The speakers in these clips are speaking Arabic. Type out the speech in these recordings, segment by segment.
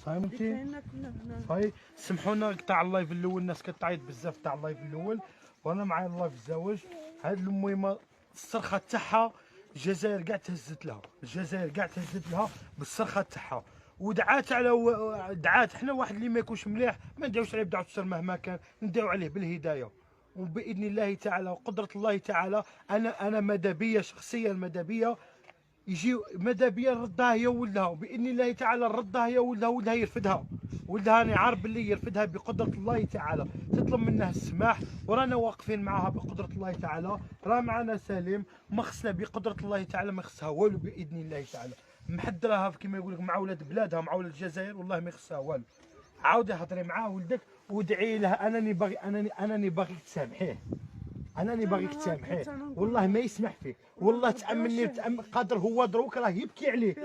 فهمتي؟ هاي سمحوا لنا قطع اللايف الاول، الناس كتعيط بزاف تاع اللايف الاول، وانا معايا اللايف الزواج. هاد المهمه الصرخه تاعها الجزائر كاع تهزت لها، الجزائر كاع تهزت لها بالصرخه تاعها، ودعات على دعات. حنا واحد اللي ما يكونش مليح ما ندعوش عليه بدعوة الشر مهما كان، ندعو عليه بالهدايه، وباذن الله تعالى وقدره الله تعالى. انا ماذا بيا شخصيا، ماذا بيا يجي ماذا بيا نردها هي ولدها، وباذن الله تعالى نردها هي ولدها، ولدها يرفدها، ولدها انا عارف باللي يرفدها بقدره الله تعالى، تطلب منه السماح ورانا واقفين معها بقدره الله تعالى. راه معنا سليم ما خصنا بقدره الله تعالى، ما خصها والو باذن الله تعالى، محضرها كما يقول لك مع ولاد بلادها مع ولاد الجزائر، والله ما يخصها والو. عاودي هضري معاه ولدك وادعي له، انني باغيك تسامحيه، انني باغيك تسامحيه، والله ما يسمح فيك، والله تامني قادر هو دروك راه يبكي عليك،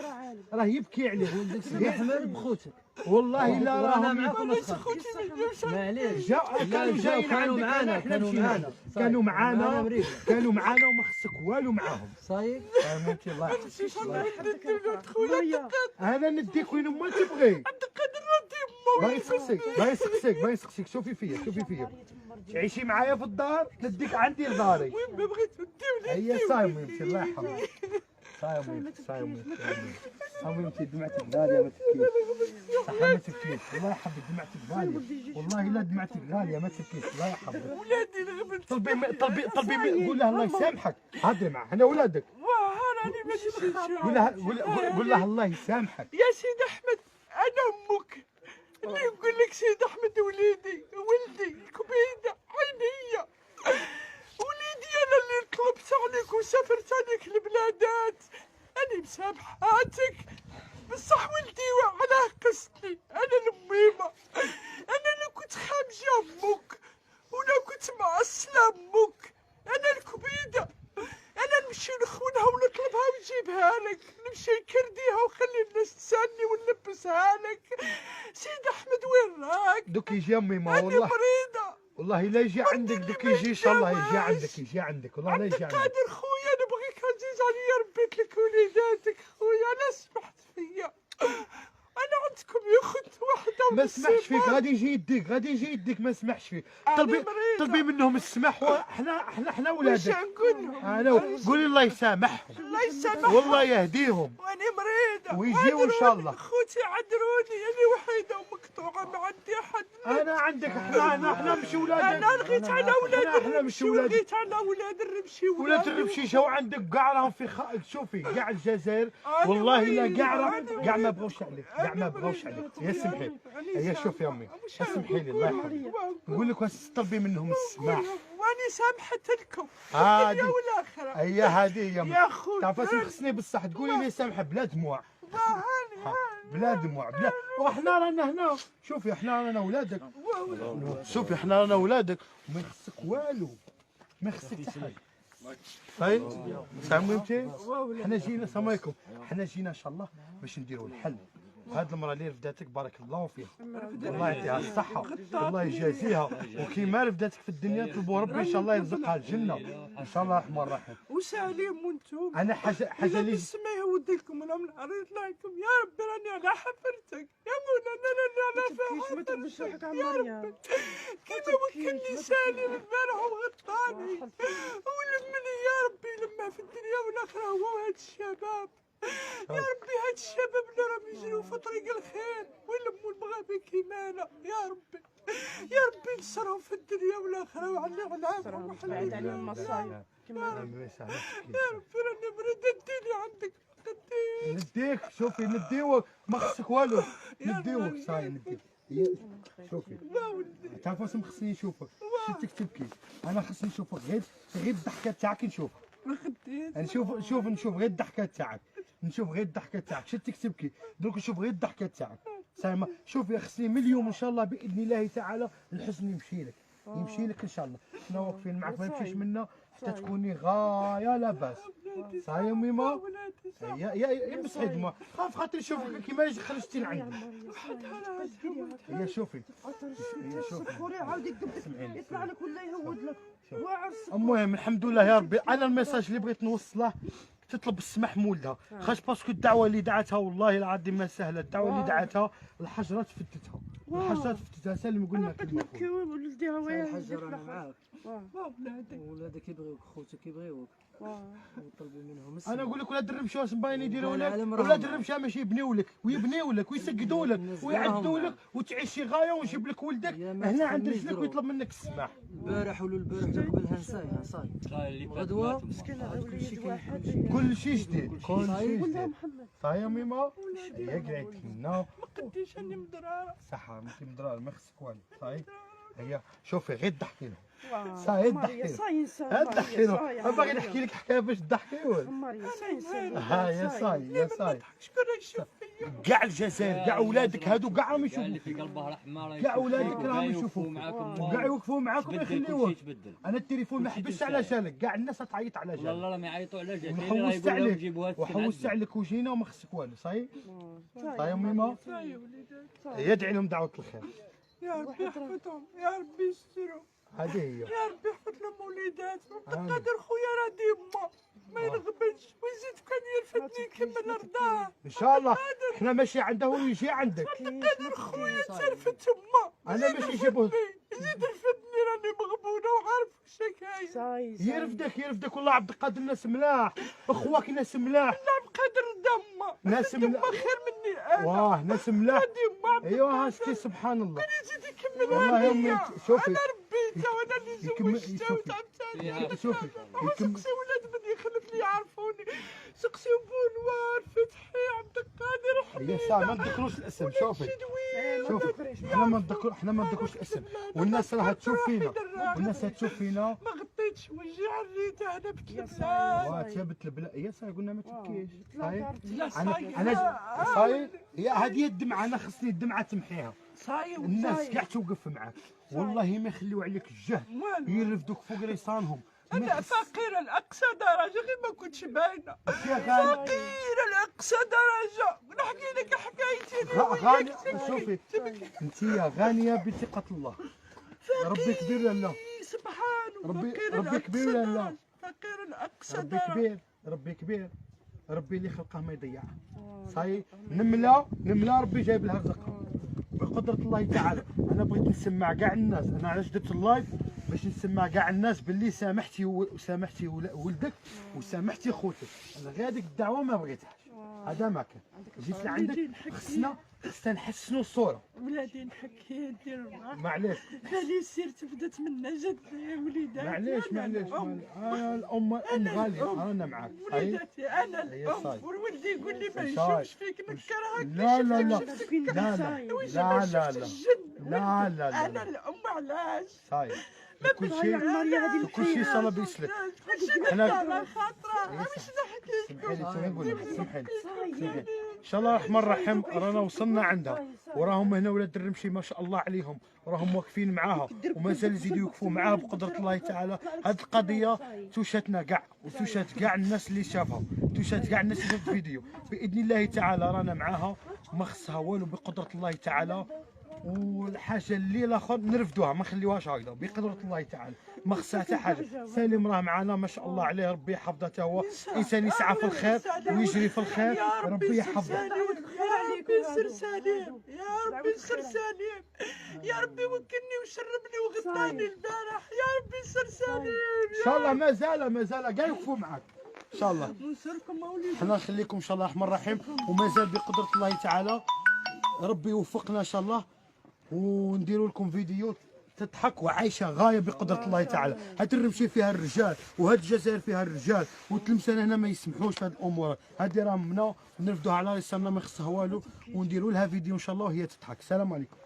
راه يبكي عليك يا حمار بخوتك والله لا رانا راهم معاكم معليش كانوا جايين كانوا عندك، معانا كانوا معانا كانوا معانا وما خصك والو معاهم. صايب فهمتي؟ الله يحفظك. انا نديك وين ما تبغي، باغي يسقسيك شوفي فيا تعيشي معايا في الدار نديك عندي لداري. وين ما بغيت توديوني هي صايمتي الله يحفظك، صايمتي دمعتك غاليه ما تبكيش، صح ما تبكيش، الله يحفظك دمعتك غاليه، والله لا دمعتك غاليه ما تبكيش، الله يحفظك. ولادي الغبن طلبي قول لها الله يسامحك، هضري معاه انا ولادك، راني ماشي قول لها الله يسامحك. يا سيد احمد انا امك اللي نقول لك سيد احمد ولدي الكبيده عينيا، وليدي انا اللي طلبت عليك وسافرت عليك البلادات، انا مسامحاتك بصح ولدي على قصتي، انا الميمه، انا اللي كنت خامجه امك وانا كنت معسله امك، انا الكبيده، انا نمشي نخونها ونطلبها ونجيبها لك، نمشي نكرديها وخلي الناس تسالني ونلبسها لك. سيد احمد وين راك؟ دوك يجي امي ما انا والله مريضه، والله لا يجي عندك، دوك يجي ان شاء الله يجي عندك والله لا يجي عندك. قادر خويا نبغيك عزيز عليا ربيت لك وليداتك خويا، لا سمحت فيا، انا عندكم يا خت وحده ما سمحش فيك، غادي يجي يديك ما سمحش فيك، طلبي منهم السماح، احنا ولادك. واش نقول لهم؟ انا قولي الله يسامحهم، الله يسامحهم والله يهديهم وانا مريضه ويجيو ان شاء الله. خوتي عذروني انا وحيده ومقطوعه ما عندي حد. انا عندك احنا مش ولادك، انا لغيت على ولاد احنا مش ولادك، لغيت على ولاد الرمشي ولاد الرمشي شو عندك كاع راهم في شوفي كاع الجزائر والله لا كاع ما بغوش عليك، كاع ما بغوش عليك. يا سمحي يا شوفي يا امي اسمحي لي الله يحفظك، نقول لك طلبي منهم السماح واني سامحت لكم هادي الدنيا والاخره. هي هذه يا خويا تعرف اش خصني بصح تقولي لي سامحه بلا دموع، بلا دموع بلا، وحنا رانا هنا شوفي احنا رانا ولادك، شوفي احنا رانا ولادك وما يخصك والو، ما يخصك حتى حاجه. طيب فهمتي؟ حنا جينا السلام عليكم، حنا جينا ان شاء الله باش نديروا الحل. وهاد المراه اللي رفداتك بارك الله فيها، الله يعطيها الصحة والله يجازيها، وكيما رفداتك في الدنيا طلبوا ربي ان شاء الله يرزقها الجنة ان شاء الله الرحمن الرحيم. وسالم وانتم انا حاجة اللي السما يود لكم انا من عريض لكم يا ربي راني على حفرتك يا مولانا راني على حفرتك يا ربي، كيما وكلني سالم البارح وغطاني ولمني يا ربي لما في الدنيا والاخره هو هاد الشباب، يا ربي هاد الشباب اللي راهم يجريو في طريق الخير ويلموا المغابي كيمانا، يا ربي يا ربي نصرهم في الدنيا والاخره وعلي علامهم وحليل عليهم المصايب، يا ربي راني مريضه اديني عندك نديك شوفي نديوك ما خصك والو نديوك صاي نديك شوفي تعرف واش خصني نشوفك شفتك تبكي، انا خصني نشوفك غير الضحكه تاعك نشوفك، نشوف غير الضحكه تاعك، نشوف غير الضحكه تاعك شفتك تبكي دروك نشوف غير الضحكه تاعك سامة. شوفي خصني من اليوم ان شاء الله باذن الله تعالى الحزن يمشي لك ان شاء الله، حنا واقفين معك ما يمشيش منا حتى تكوني غايه لاباس صاي ميما. يا مسعد ما خاف خاطر نشوفك كيما خرجتي لعندي. هي شوفي عاود يطلع لك ولا يهود لك. المهم الحمد لله يا ربي. انا الميساج اللي بغيت نوصله تطلب السماح مولدها خاش باسكو الدعوه اللي دعتها والله العظيم ما سهله. الدعوه اللي دعتها الحجرات فتتها. الحجرات فتتها. سالم قلنا قد كلمه نبكي ولدي هوايا الحجر انا معاك ولادي ولادك يبغيوك خوتك يبغيوك وطلبوا منهم انا نقول لك ولاد الرمشه واش باين يديروا لا، لك. لا، ولاد الرمشه ماشي يبنيو لك ويبنيو لك ويسقدوا لك الناس ويعدوا كلهم. لك وتعيش شي غايه ويجيب لك ولدك يا ما هنا عند تخلي رجلك يجروا. ويطلب منك السماح. البارح ولا البارح اللي قبلها نسايها صاي غدوه مسكينة وليد واحد كل شيء جديد كل شيء ولدها جديد. محمد صاي يا ميما هي قاعد لنا ما قديش اني مدرارة. صحه انت مدرار ما خصك والو. صاي هي شوفي غير ضحكي لهم. واه. صاي ماريا ضحكي صاي انسان لهم. ماريا، ضحكي لهم. صاي انا باغي ماريا. نحكي لك حكايه باش تضحكيون. ماريا صاي انسان ها يا صاي يا صاي شكون يشوف فيا؟ كاع الجزائر كاع ولادك هادو كاع راهم يشوفوا اللي في قلبها الاحمر كاع ولادك راهم يشوفوا معاكم وكاع يوقفوا معاك وما تبدل كل يخليوك. شيء تبدل انا التليفون ما حبسش على جالك كاع الناس تعيط على والله جالك لا ما يعيطوا على جاتي راه وحوست يقول لهم عليك جيبوها وحوست عليك وجينا وما خصك والو. صاي صاي يا ماريا، ميما صاي يا وليدات. يدعي لهم دعوه الخير. يا ربي يحفظهم يا ربي يسترهم هذه هي. يا ربي يحفظ لهم وليداتهم. قادر خويا راه ديما ما يرغبش ويزيد كان يرفدني نكمل رضاه. ان شاء الله احنا ماشي عنده ويجي عندك. قادر خويا ترفد تما. انا ماشي جيبوه زيد رفدني راني مغبونه وعارف وش كاين. صاي يرفدك والله عبد القادر ناس ملاح اخواك ناس ملاح نعم قادر دما ناس دما ملاح خير مني انا. واه ناس ملاح. دما ايوا هاشتي سبحان الله. يزيد يكمل والله يا عليا. أمي شوفي انا ربيته وانا اللي يكمل- زوجته شوفي. وتعبت شوفي يكمل- سقسي ولاد من يخلف لي يعرفوني. سقسي بونوار فتحي عبد القادر يا سا ما نذكروش الاسم. شوفي شوفي احنا ما نذكروش الاسم والناس راها تشوف فينا والناس تشوف فينا. ما غطيتش وجهي عريته انا يا بتلبلان. صاي. واتبت البلا يا سا قلنا ما تبكيش. صاي لا انا صاي انا صاي هي هذه الدمعه انا خصني الدمعه تمحيها. صاي الناس كاع توقف معاك والله ما يخليو عليك الجهد يرفدوك فوق ريصانهم. انا فقيره لاقصى درجه غير ما كنتش باينه. يا غالي فقيره لاقصى درجه. نحكي لك حكايتي أنا غالي وياك شوفي تبكي. انت يا غانيه بثقه الله. ربي كبير ولا لا؟ سبحانه ربي- فقير ربي لأقصى كبير ولا لا؟ درجة. فقير لاقصى ربي درجه. كبير ربي كبير ربي اللي خلقه ما يضيعه. صاي نمله ربي جايب لها رزقها بقدرة الله تعالى. انا بغيت نسمع كاع الناس. انا علاش درت اللايف باش نسمع كاع الناس باللي سامحتي وسامحتي ولدك وسامحتي خوتك. انا غير هذيك الدعوه ما بغيتهاش. هذا ما كان جيت لعندك خصنا نحسنوا الصوره. ولادي نحكي ندير معاه. معليش خلي سيرتي بدات منا جد يا وليداتي. معليش أنا الأم. الام غاليه انا معاك. صاي وليداتي انا هي صاي. الام والولدي يقول لي ما صاي. يشوفش فيك نكرهك. لا لا لا مسكين لا لا لا لا لا لا لا لا انا الام علاش؟ صاي كل شيء كل شيء صار بيسلك. انا أنا- على خاطره واش نحكي سمحي لي شنو نقول لك سمحي لي صاي ان شاء الله الرحمن الرحيم رانا وصلنا عندها وراهم هنا ولاد الرمشي ما شاء الله عليهم راهم واقفين معاها ومازال يزيدوا يوقفوا معاها بقدره الله تعالى. هذه القضيه توشتنا كاع وتوشت كاع الناس اللي شافها توشت كاع الناس اللي شافت الفيديو. باذن الله تعالى رانا معاها ما خصها والو بقدره الله تعالى. والحاجه اللي الاخر نرفدوها ما نخليوهاش هكذا بقدره الله تعالى. ما خصها حتى حاجه. سالم راه معنا ما شاء الله عليه ربي يحفظه حتى هو انسان يسعى في الخير ويجري في الخير ربي يحفظه. يا ربي سر سليم يا ربي سر سليم يا ربي وكلني وشربني وغطاني البارح يا ربي سر سليم. ان شاء الله مازال كاع يوقفوا معك ان شاء الله. ننصركم اوليدي. حنا نخليكم ان شاء الله الرحمن الرحيم ومازال بقدره الله تعالى ربي يوفقنا ان شاء الله ونديروا لكم فيديو تضحك وعايشه غايه بقدره الله تعالى. هاد الرمشي فيها الرجال وهاد الجزائر فيها الرجال والتلمسان هنا ما يسمحوش في هاد الامور. هادي راه منا ونرفدوها على رسالنا ما خصها والو ونديروا لها فيديو ان شاء الله وهي تضحك. السلام عليكم.